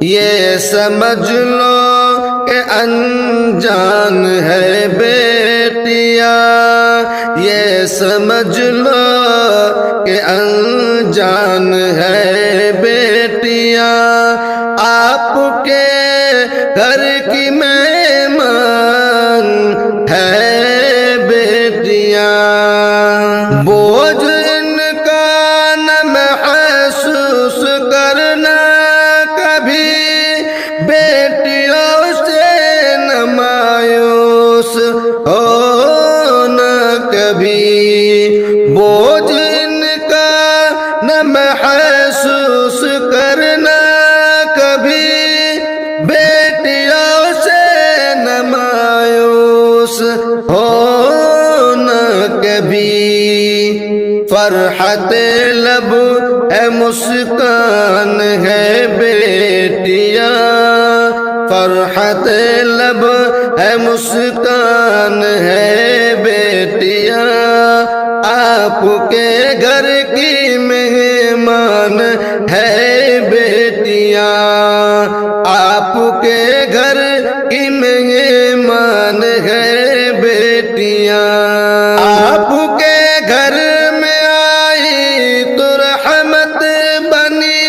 یہ سمجھ لو کہ انجان ہے بیٹیاں، یہ سمجھ لو کہ انجان ہے بیٹیاں، آپ کے گھر کی مہمان ہے بیٹیاں، بوجھ ان کا نہ محسوس کرنا کبھی، بیٹیوں سے نہ مایوس ہونا کبھی، بوجھ ان کا نہ محسوس کرنا کبھی، بیٹیوں سے نہ مایوس ہونا کبھی، فرحت لب ہے مسکان ہے بیٹیاں، فرحت لب ہے مسکان ہے بیٹیاں، آپ کے گھر کی مہمان ہے بیٹیاں، آپ کے گھر کی مہمان ہے بیٹیاں، آپ کے گھر میں آئی تو رحمت بنی،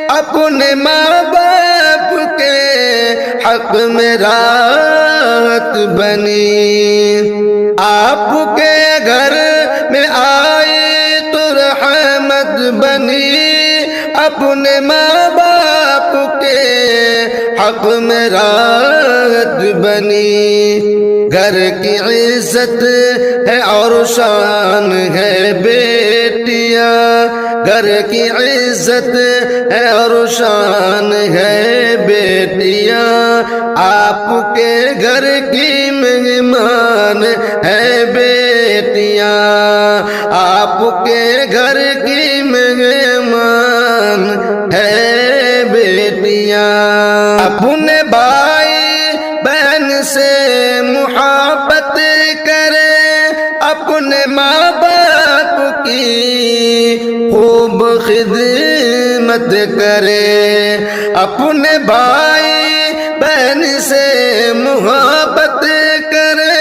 اپنے ماں باپ کے حق میں راحت بنی، آپ کے گھر میں آئی تو رحمت بنی، اپنے ماں باپ کے حق میں راحت بنی، گھر کی عزت ہے اور شان ہے بیٹیاں، گھر کی عزت ہے اور شان ہے بیٹیاں، آپ کے گھر کی مہمان ہے بیٹیاں، آپ کے گھر کی مہمان ہے بیٹیاں، اپنے بھائی بہن سے محبت کرے، اپنے ماں باپ کی خوب خدمت کرے، اپنے بھائی بہن سے محبت کرے،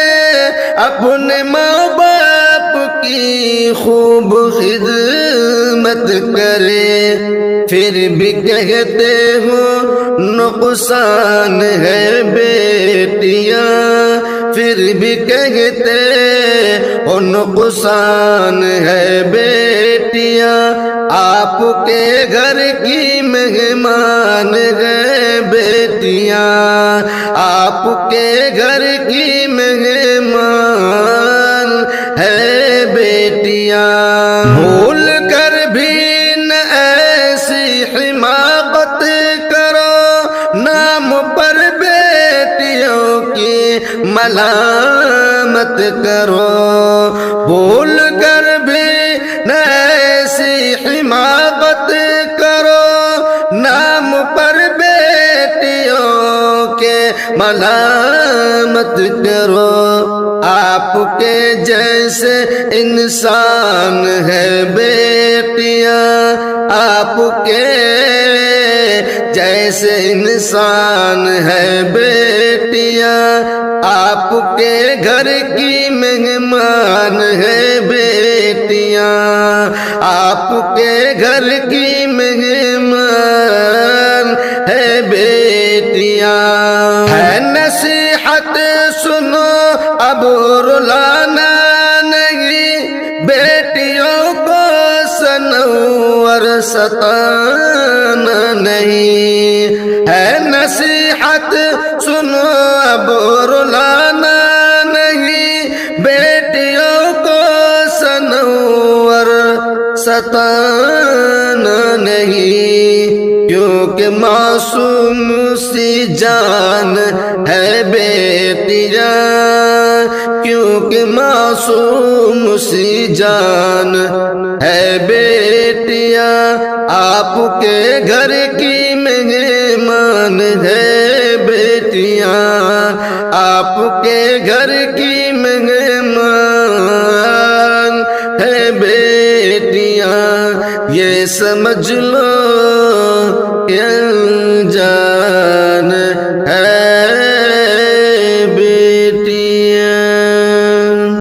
اپنے ماں باپ کی خوب خدمت کرے، پھر بھی کہتے ہو نقصان ہے بیٹیاں، پھر بھی کہتے ہو نقصان ہے بیٹیاں، آپ کے گھر کی مہمان ہے بیٹیاں، آپ کے گھر کی مہمان ہے بیٹیاں، بھول کر بھی نہ ایسی حماقت کرو، نام پر بیٹیوں کی ملامت کرو، بھول کر بھی نہ ایسی حماقت کرو، نام پر بیٹیوں کے ملامت کرو، آپ کے جیسے انسان ہے بیٹیاں، آپ کے جیسے انسان ہے بیٹیاں، آپ کے گھر کی مہمان ہے بیٹیاں، آپ کے گھر کی مہمان ہے بیٹیاں، ہے نصیحت سنو اب رلانا نہیں، بیٹیوں کو سنور ستانا نہیں، ہے نصیحت سنو اب رلانا نہیں، بیٹیوں کو سنور ستانا نہیں، کیونکہ معصوم سی جان ہے بیٹیاں، کیونکہ معصوم سی جان ہے بیٹیاں، آپ کے گھر کی مہمان ہے بیٹیاں، آپ کے گھر کی مہمان ہے بیٹیاں، یہ سمجھ لو